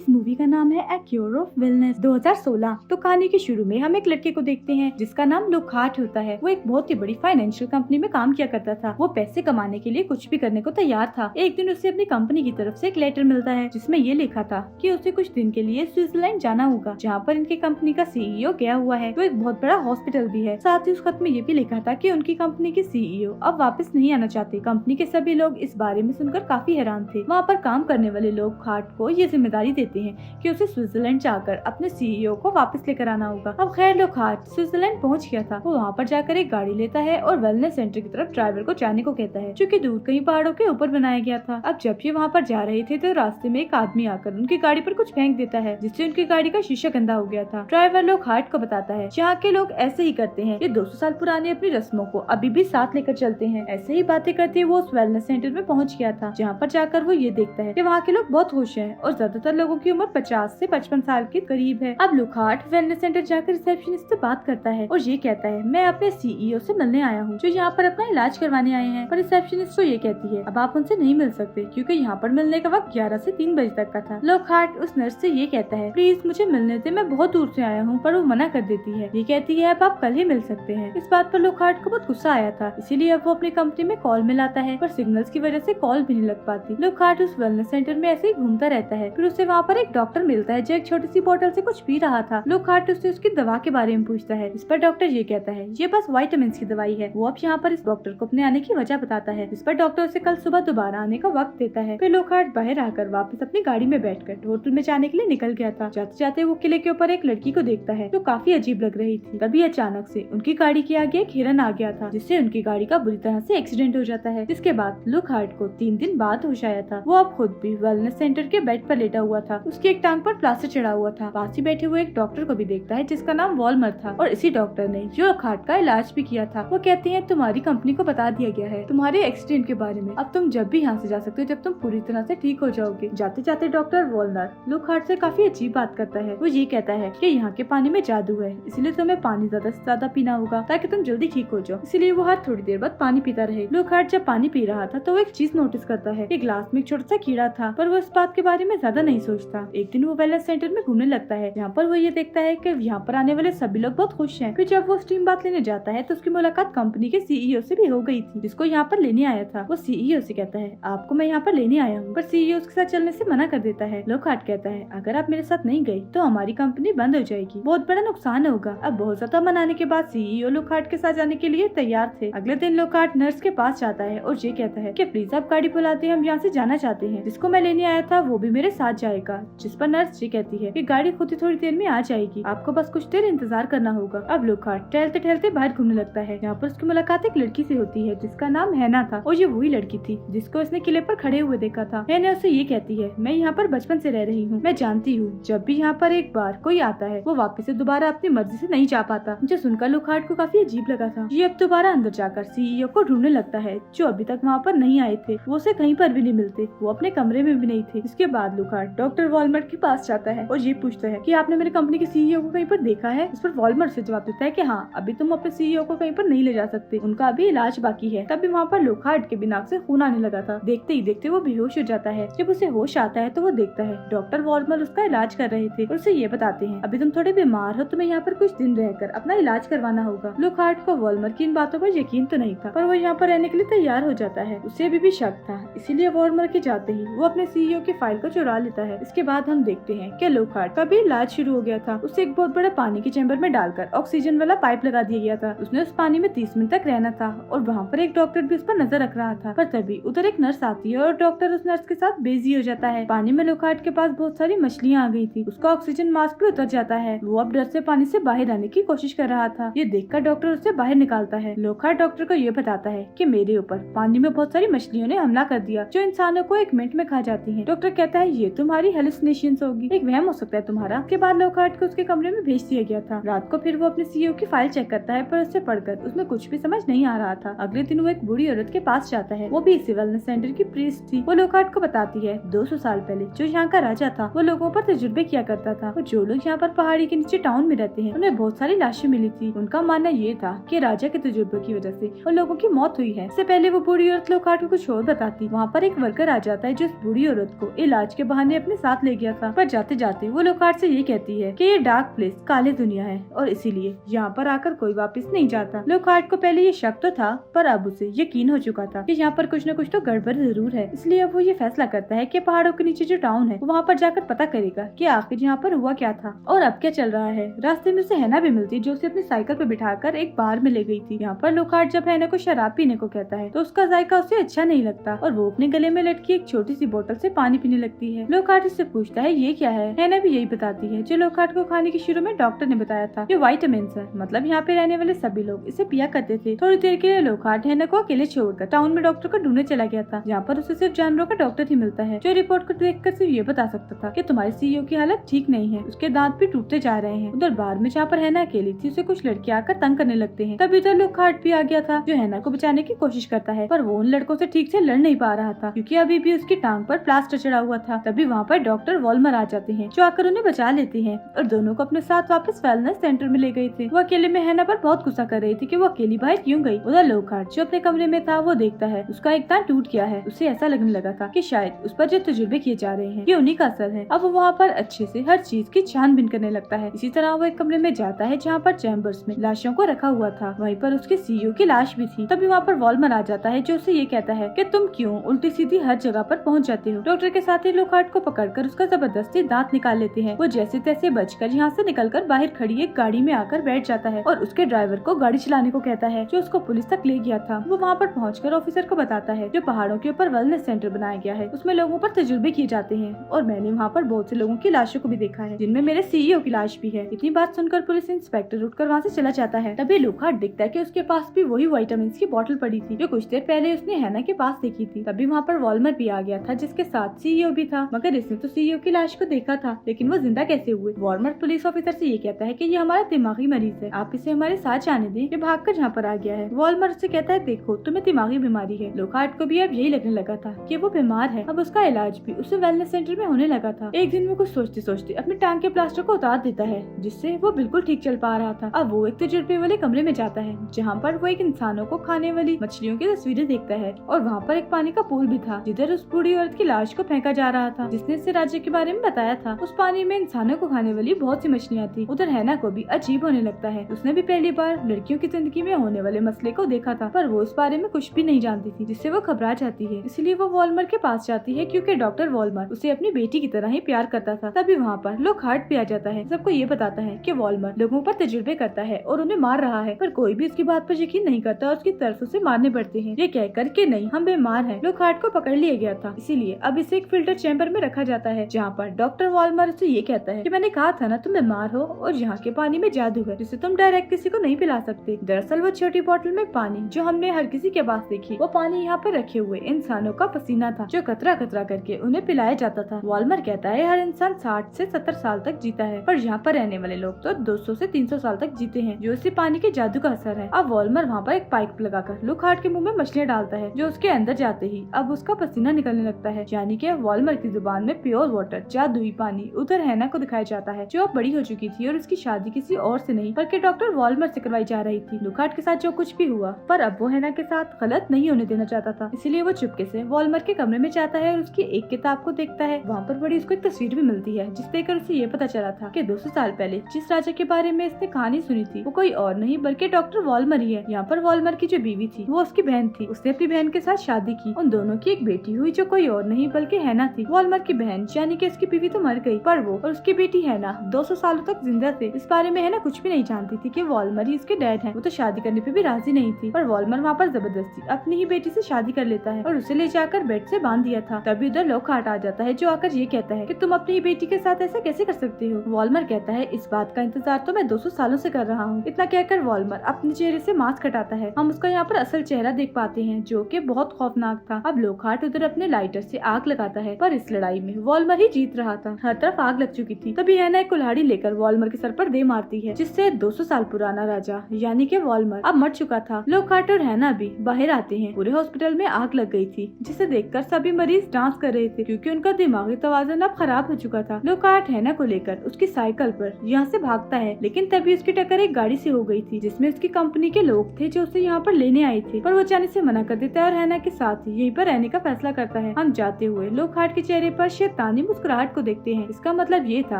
इस मूवी का नाम है ए क्योर ऑफ वेलनेस 2016। तो कहानी के शुरू में हम एक लड़के को देखते हैं जिसका नाम लुकहार्ट होता है। वो एक बहुत ही बड़ी फाइनेंशियल कंपनी में काम किया करता था। वो पैसे कमाने के लिए कुछ भी करने को तैयार था। एक दिन उसे अपनी कंपनी की तरफ से एक लेटर मिलता है जिसमें ये लिखा था कि उसे कुछ दिन के लिए स्विट्जरलैंड जाना होगा, जहाँ पर इनकी कंपनी का सीईओ गया हुआ है। तो एक बहुत बड़ा हॉस्पिटल भी है। साथ ही उस खत में ये भी लिखा था कि उनकी कंपनी के सीईओ अब वापस नहीं आना चाहते। कंपनी के सभी लोग इस बारे में सुनकर काफी हैरान थे। वहाँ पर काम करने वाले लोग हार्ट को ये जिम्मेदारी देते हैं कि उसे स्विट्जरलैंड जाकर अपने सीईओ को वापस लेकर आना होगा। अब खैर लुकहार्ट स्विट्जरलैंड पहुँच गया था। वो वहाँ पर जाकर एक गाड़ी लेता है और वेलनेस सेंटर की तरफ ड्राइवर को जाने को कहता है, जो कि दूर कहीं पहाड़ों के ऊपर बनाया गया था। अब जब ये वहाँ पर जा रहे थे तो रास्ते में एक आदमी आकर उनकी गाड़ी पर कुछ फेंक देता है, जिससे उनकी गाड़ी का शीशा गंदा हो गया था। ड्राइवर लुकहार्ट को बताता है यहाँ के लोग ऐसे ही करते हैं, ये 200 साल पुरानी अपनी रस्मों को अभी भी साथ लेकर चलते हैं। ऐसे ही बातें करते वो उस वेलनेस सेंटर में पहुँच गया था, जहाँ पर जाकर वो ये देखता है कि वहाँ के लोग बहुत खुश हैं और ज्यादातर लोगों की उम्र 50 से 55 साल के करीब है। अब लुकहार्ट वेलनेस सेंटर जाकर रिसेप्शनिस्ट से बात करता है और ये कहता है मैं अपने सीईओ से मिलने आया हूँ, जो यहाँ पर अपना इलाज करवाने आए हैं। पर रिसेप्शनिस्ट तो ये कहती है अब आप उनसे नहीं मिल सकते क्योंकि यहाँ पर मिलने का वक्त 11 से 3 बजे तक का था। लुकहार्ट उस नर्स से ये कहता है प्लीज मुझे मिलने दे, मैं बहुत दूर से आया हूँ। पर वो मना कर देती है। ये कहती है अब आप कल ही मिल सकते हैं। इस बात पर लुकहार्ट को बहुत गुस्सा आया था, इसीलिए अब वो अपनी कंपनी में कॉल मिलाता है, पर सिग्नल्स की वजह से कॉल भी नहीं लग पाती। लुकहार्ट उस वेलनेस सेंटर में ऐसे ही घूमता रहता है। फिर उसे वहाँ पर एक डॉक्टर मिलता है जो एक छोटी सी बोतल से कुछ पी रहा था। लुकहार्ट उससे उसकी दवा के बारे में पूछता है। इस पर डॉक्टर ये कहता है ये बस विटामिन की दवाई है। वो अब यहाँ पर इस डॉक्टर को अपने आने की वजह बताता है। इस पर डॉक्टर उसे कल सुबह दोबारा आने का वक्त देता है। फिर लुकहार्ट बाहर आकर वापस अपनी गाड़ी में बैठकर होटल में जाने के लिए निकल गया था। जाते जाते वो किले के ऊपर एक लड़की को देखता है जो काफी अजीब लग रही थी। तभी अचानक से उनकी गाड़ी के आगे एक हिरन आ गया था, जिससे उनकी गाड़ी का बुरी तरह से एक्सीडेंट हो जाता है। जिसके बाद लुकहार्ट को 3 दिन बाद होश आया था। वो अब खुद भी वेलनेस सेंटर के बेड पर लेटा हुआ था। उसकी एक टांग पर प्लास्टर चढ़ा हुआ था। पास ही बैठे हुए एक डॉक्टर को भी देखता है जिसका नाम वॉलमर था, और इसी डॉक्टर ने जो लुकहार्ट का इलाज भी किया था। वो कहते हैं तुम्हारी कंपनी को बता दिया गया है तुम्हारे एक्सीडेंट के बारे में। अब तुम जब भी यहाँ से जा सकते हो जब तुम पूरी तरह से ठीक हो जाओगे। जाते जाते डॉक्टर वॉलमर लुकहार्ट से काफी अजीब बात करता है। वो ये कहता है कि यहाँ के पानी में जादू है, इसलिए तुम्हें पानी ज्यादा से ज्यादा पीना होगा ताकि तुम जल्दी ठीक हो जाओ। इसीलिए वो हर थोड़ी देर बाद पानी पीता रहे। लुकहार्ट जब पानी पी रहा था तो वो एक चीज नोटिस करता है कि ग्लास में एक छोटा सा कीड़ा था, पर वो इस बात के बारे में ज्यादा नहीं सोचता। एक दिन वो वेलनेस सेंटर में घूमने लगता है, जहाँ पर वो ये देखता है कि यहाँ पर आने वाले सभी लोग बहुत खुश हैं। फिर जब वो स्टीम बात लेने जाता है तो उसकी मुलाकात कंपनी के सीईओ से भी हो गई थी, जिसको यहाँ पर लेने आया था। वो सीईओ से कहता है आपको मैं यहाँ पर लेने आया हूँ, पर सीईओ उसके साथ चलने से मना कर देता है। लुकहार्ट कहता है अगर आप मेरे साथ नहीं गए तो हमारी कंपनी बंद हो जाएगी, बहुत बड़ा नुकसान होगा। अब बहुत ज्यादा मनाने के बाद सीईओ लुकहार्ट के साथ जाने के लिए तैयार थे। अगले दिन लुकहार्ट नर्स के पास जाता है और ये कहता है कि प्लीज आप गाड़ी बुला दे, हम यहाँ से जाना चाहते हैं। जिसको मैं लेने आया था वो भी मेरे साथ जाएगा। जिस पर नर्स ये कहती है कि गाड़ी खुद ही थोड़ी देर में आ जाएगी, आपको बस कुछ देर इंतजार करना होगा। अब लुकहार्ट टहलते टहलते बाहर घूमने लगता है। यहाँ पर उसकी मुलाकात एक लड़की से होती है जिसका नाम हैना था, और ये वही लड़की थी जिसको उसने किले पर खड़े हुए देखा था। हैना उसे ये कहती है मैं यहाँ पर बचपन से रह रही हूँ, मैं जानती हूँ जब भी यहाँ पर एक बार कोई आता है वो वापस से दोबारा अपनी मर्जी से नहीं जा पाता। जो सुनकर लुकहार्ट को काफी अजीब लगा था। ये अब दोबारा अंदर जाकर सीईओ को ढूंढने लगता है जो अभी तक वहाँ पर नहीं आए थे। वो उसे कहीं पर भी नहीं मिलते, वो अपने कमरे में भी नहीं थे। इसके बाद लुकहार्ट डॉक्टर वॉलमर के पास जाता है और ये पूछता है कि आपने मेरे कंपनी के सीईओ को कहीं पर देखा है। इस पर वॉलमर से जवाब देता है कि हाँ, अभी तुम अपने सीईओ को कहीं पर नहीं ले जा सकते, उनका अभी इलाज बाकी है। तभी वहाँ पर लुकहार्ट के भी नाक से खून आने लगा था। देखते ही देखते वो बेहोश हो जाता है। जब उसे होश आता है तो वो देखता है डॉक्टर वॉलमर उसका इलाज कर रहे थे और उसे ये बताते हैं अभी तुम थोड़े बीमार हो, तुम्हें यहाँ पर कुछ दिन रहकर अपना इलाज करवाना होगा। लुकहार्ट को वॉलमर की इन बातों पर यकीन तो नहीं था, पर वो यहाँ पर रहने के लिए तैयार हो जाता है। उसे अभी भी शक था, इसीलिए वॉलमर के जाते ही वो अपने सीईओ की फाइल को चुरा लेता है। इसके बाद हम देखते हैं कि लुकहार्ट का भी इलाज शुरू हो गया था। उसे एक बहुत बड़ा पानी के चैम्बर में डालकर ऑक्सीजन वाला पाइप लगा दिया गया था। उसने उस पानी में 30 मिनट तक रहना था और वहाँ पर एक डॉक्टर भी उस पर नजर रख रहा था। पर तभी उधर एक नर्स आती है और डॉक्टर उस नर्स के साथ बिजी हो जाता है। पानी में लुकहार्ट के पास बहुत सारी मछलियाँ आ गई थी। उसका ऑक्सीजन मास्क भी उतर जाता है। वो अब डर से पानी से बाहर आने की कोशिश कर रहा था। ये देखकर डॉक्टर उसे बाहर निकालता है। लुकहार्ट डॉक्टर को ये बताता है कि मेरे ऊपर पानी में बहुत सारी मछलियों ने हमला कर दिया जो इंसानों को 1 मिनट में खा जाती हैं। डॉक्टर कहता है ये तुम्हारी हेलुसिनेशंस होगी, एक वहम हो सकता है तुम्हारा। के बाद लुकहार्ट को उसके कमरे में भेज दिया गया था। रात को फिर वो अपने सीईओ की फाइल चेक करता है, पर उसे पढ़कर उसमें कुछ भी समझ नहीं आ रहा था। अगले दिन वो एक बूढ़ी औरत के पास जाता है, वो भी इसी वेलनेस सेंटर की प्रीस्ट थी। वो लुकहार्ट को बताती है 200 साल पहले जो यहाँ का राजा था वो लोगों पर तजुर्बे किया करता था। और जो लोग यहाँ पर पहाड़ी के नीचे टाउन में रहते हैं उन्हें बहुत सारी लाशें मिली थी। उनका मानना ये था कि राजा के तजुर्बे की वजह से उन लोगों की मौत हुई है। इससे पहले वो बूढ़ी औरत लुकहार्ट को कुछ और बताती। वहाँ पर एक वर्कर आ जाता है जो इस बूढ़ी औरत को इलाज के बहाने अपने साथ साथ ले गया था। पर जाते जाते वो लोकार्ट से ये कहती है कि ये डार्क प्लेस काली दुनिया है और इसीलिए यहाँ पर आकर कोई वापस नहीं जाता। लोकार्ट को पहले ये शक तो था, पर अब उसे यकीन हो चुका था कि यहाँ पर कुछ न कुछ तो गड़बड़ जरूर है। इसलिए अब वो ये फैसला करता है कि पहाड़ों के नीचे जो टाउन है वहाँ पर जाकर पता करेगा कि आखिर यहाँ पर हुआ क्या था और अब क्या चल रहा है। रास्ते में उसे हैना भी मिलती जो उसे अपनी साइकिल पर बिठाकर एक बार में ले गई थी। यहाँ पर लोकार्ट जब हैना को शराब पीने को कहता है तो उसका जायका उसे अच्छा नहीं लगता और वो अपने गले में लटकी एक छोटी सी बोतल से पानी पीने लगती है। लोकार्ट इससे पूछता है ये क्या है। हैना भी यही बताती है जो लोकार्ट को खाने के शुरू में डॉक्टर ने बताया था। ये विटामिन है, मतलब यहाँ पे रहने वाले सभी लोग इसे पिया करते थे। थोड़ी देर के लिए लोकार्ट हैना को अकेले छोड़कर टाउन में डॉक्टर को ढूंढने चला गया था, जहाँ पर उसे सिर्फ जानवरों का डॉक्टर ही मिलता है जो रिपोर्ट को देखकर सिर्फ ये बता सकता था कि तुम्हारे सीईओ की हालत ठीक नहीं है, उसके दांत भी टूटते जा रहे हैं। उधर बार में जहाँ पर हैना अकेली थी उसे कुछ लड़के आकर तंग करने लगते हैं। तभी तो लोकार्ट भी आ गया था जो हैना को बचाने की कोशिश करता है, पर वो उन लड़कों से ठीक से लड़ नहीं पा रहा था क्योंकि अभी भी उसकी टांग पर प्लास्टर चढ़ा हुआ था। तभी वहाँ पर डॉक्टर वॉल्मर आ जाते हैं जो आकर उन्हें बचा लेते हैं और दोनों को अपने साथ वापस वेलनेस सेंटर में ले गए थे। वो अकेले में हैना पर बहुत गुस्सा कर रही थी कि वो अकेली बाहर क्यों गई। उधर लोकार्ट जो अपने कमरे में था वो देखता है उसका एक दांत टूट गया है। उसे ऐसा लगने लगा था कि शायद उस पर जो तजुर्बे किए जा रहे हैं ये उन्हीं का असर है। अब वो वहाँ पर अच्छे से हर चीज की छानबीन करने लगता है। इसी तरह वो एक कमरे में जाता है जहाँ पर चैम्बर्स में लाशों को रखा हुआ था, वहीं पर उसके सीईओ की लाश भी थी। तभी वहाँ पर वॉल्मर आ जाता है जो उसे ये कहता है कि तुम क्यों उल्टी सीधी हर जगह पर पहुँच जाते हो। डॉक्टर के साथ ही लोकार्ट को पकड़कर उसका जबरदस्ती दांत निकाल लेते हैं। वो जैसे तैसे बचकर यहाँ से निकलकर बाहर खड़ी एक गाड़ी में आकर बैठ जाता है और उसके ड्राइवर को गाड़ी चलाने को कहता है जो उसको पुलिस तक ले गया था। वो वहाँ पर पहुँचकर ऑफिसर को बताता है जो पहाड़ों के ऊपर वेलनेस सेंटर बनाया गया है, उसमें लोगों पर तजुर्बे किए जाते हैं और मैंने वहाँ पर बहुत से लोगों की लाशों को भी देखा है जिनमें मेरे सीईओ की लाश भी है। इतनी बात सुनकर पुलिस इंस्पेक्टर उठकर वहाँ से चला जाता है। तभी लोकार्ट दिखता है कि उसके पास भी वही विटामिन की बोतल पड़ी थी जो कुछ देर पहले उसने हैना के पास देखी थी। तभी वहाँ पर वॉल्मर भी आ गया था जिसके साथ सीईओ भी था, मगर इसने तो सीईओ की लाश को देखा था लेकिन वो जिंदा कैसे हुए। वॉल्मर पुलिस ऑफिसर से ये कहता है कि ये हमारा दिमागी मरीज है, आप इसे हमारे साथ जाने दें, ये भागकर यहाँ पर आ गया है। वॉल्मर से कहता है देखो तुम्हें दिमागी बीमारी है। लोकार्ट को भी अब यही लगने लगा था कि वो बीमार है। अब उसका इलाज भी उसे वेलनेस सेंटर में होने लगा था। एक दिन वो कुछ सोचते सोचते अपनी टांग के प्लास्टर को उतार देता है जिससे वो बिल्कुल ठीक चल पा रहा था। अब वो एक तजुर्बे वाले कमरे में जाता है जहाँ पर वो एक इंसानों को खाने वाली मछलियों की तस्वीरें देखता है और वहाँ पर एक पानी का पूल भी था जिधर उस बूढ़ी औरत की लाश को फेंका जा रहा था जिसने इसे राज्य के बारे में बताया था। उस पानी में इंसानों को खाने वाली बहुत सी मछलियाँ थी। उधर हैना को भी अजीब होने लगता है। उसने भी पहली बार लड़कियों की जिंदगी में होने वाले मसले को देखा था, पर वो इस बारे में कुछ भी नहीं जानती थी जिससे वो घबरा जाती है। इसलिए वो वॉल्मर के पास जाती है क्योंकि डॉक्टर वॉल्मर उसे अपनी बेटी की तरह ही प्यार करता था। तभी वहाँ पर लोकार्ट भी आ जाता है, सबको ये बताता है कि वॉल्मर लोगों पर तजुर्बे करता है और उन्हें मार रहा है, पर कोई भी उसकी बात पर यकीन नहीं करता और उसकी तरफ उसे मारने पड़ते हैं। ये कहकर कि नहीं हम बीमार हैं। लोकार्ट को पकड़ लिया गया था, इसीलिए अब इसे एक फिल्टर चैम्बर में रखा जाता है जहाँ पर डॉक्टर वॉल्मर उसे ये कहता है कि मैंने कहा था ना तुम बीमार हो और यहाँ के पानी में जादू है जिसे तुम डायरेक्ट किसी को नहीं पिला सकते। दरअसल वो छोटी बोतल में पानी जो हमने हर किसी के पास देखी, वो पानी यहाँ पर रखे हुए इंसानों का पसीना था जो कतरा कतरा करके उन्हें पिलाया जाता था। वॉल्मर कहता है हर इंसान 60 से 70 साल तक जीता है, पर यहाँ पर रहने वाले लोग तो 200 से 300 साल तक जीते हैं जो इसी पानी के जादू का असर है। अब वॉल्मर वहाँ पर एक पाइप लगाकर लोकार्ट के मुंह में मछलियाँ डालता है जो उसके अंदर जाते ही अब उसका पसीना निकलने लगता है, यानी कि वॉल्मर की जुबान में प्योर वाटर जादुई पानी। उधर हैना को दिखाया जाता है जो अब बड़ी हो चुकी थी और उसकी शादी किसी और से नहीं बल्कि डॉक्टर वॉल्मर से करवाई जा रही थी। लोकार्ट के साथ जो कुछ भी हुआ, पर अब वो हैना के साथ गलत नहीं होने देना चाहता था, इसलिए वो चुपके से वॉल्मर के कमरे में जाता है और उसकी एक किताब को देखता है। वहाँ पर बड़ी उसको एक तस्वीर भी मिलती है जिस देखकर उसे ये पता चला था कि 200 साल पहले जिस राजा के बारे में इसने कहानी सुनी थी वो कोई और नहीं बल्कि डॉक्टर वॉल्मर ही है। यहाँ पर वॉल्मर की जो बीवी थी वो उसकी बहन थी। उसने अपनी बहन के साथ शादी की, उन दोनों की एक बेटी हुई जो कोई और नहीं बल्कि हैना थी। वॉल्मर की बहन यानी कि उसकी बीवी तो मर गई, पर वो और उसकी बेटी हैना 200 सालों तक जिंदा थे। इस बारे में हैना कुछ भी नहीं जानती थी कि वॉल्मर ही इसके डैड हैं। वो तो शादी करने पे भी राजी नहीं थी, पर वॉल्मर वहाँ पर जबरदस्ती अपनी ही बेटी से शादी कर लेता है और उसे ले जाकर बेड से बांध दिया था। तभी उधर लोकार्ट आ जाता है जो आकर ये कहता है कि तुम अपनी बेटी के साथ ऐसा कैसे कर सकते हो। वॉल्मर कहता है इस बात का इंतजार तो मैं 200 सालों से कर रहा हूँ। इतना कहकर वॉल्मर अपने चेहरे से मास्क हटाता है। हम उसका यहाँ पर असल चेहरा देख पाते हैं जो कि बहुत खौफनाक था। अब लोकार्ट उधर अपने लाइटर से आग लगाता है, पर इस लड़ाई में वॉल्मर ही जीत रहा था। हर तरफ आग लग चुकी थी। तभी हैना एक कुल्हाड़ी लेकर वॉल्मर के सर पर दे मारती है जिससे 200 साल पुराना राजा यानी कि वॉल्मर अब मर चुका था। लोकार्ट और हैना भी बाहर आते हैं। पूरे हॉस्पिटल में आग लग गई थी जिसे देखकर सभी मरीज डांस कर रहे थे क्योंकि उनका दिमागी तवाज़ुन अब खराब हो चुका था। लोकार्ट हैना को लेकर उसकी साइकिल पर यहाँ से भागता है, लेकिन तभी उसकी टक्कर एक गाड़ी से हो गई थी जिसमें उसकी कंपनी के लोग थे जो उसे यहाँ पर लेने आए थे, पर वो जाने से मना कर देता है और हैना के साथ ही यहीं पर रहने का फैसला करता है। हम जाते हुए लोकार्ट के चेहरे पर शैतान पुरानी मुस्कुराहट को देखते हैं। इसका मतलब ये था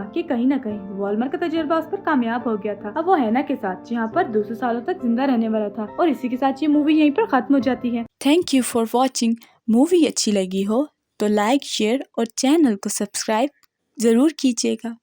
कि कहीं न कहीं वॉल्मर का तजुर्बा उस पर कामयाब हो गया था। अब वो हैना के साथ जहाँ पर 200 सालों तक जिंदा रहने वाला था। और इसी के साथ ये मूवी यहीं पर खत्म हो जाती है। Thank you for watching. Movie अच्छी लगी हो तो लाइक, शेयर और चैनल को सब्सक्राइब जरूर कीजिएगा।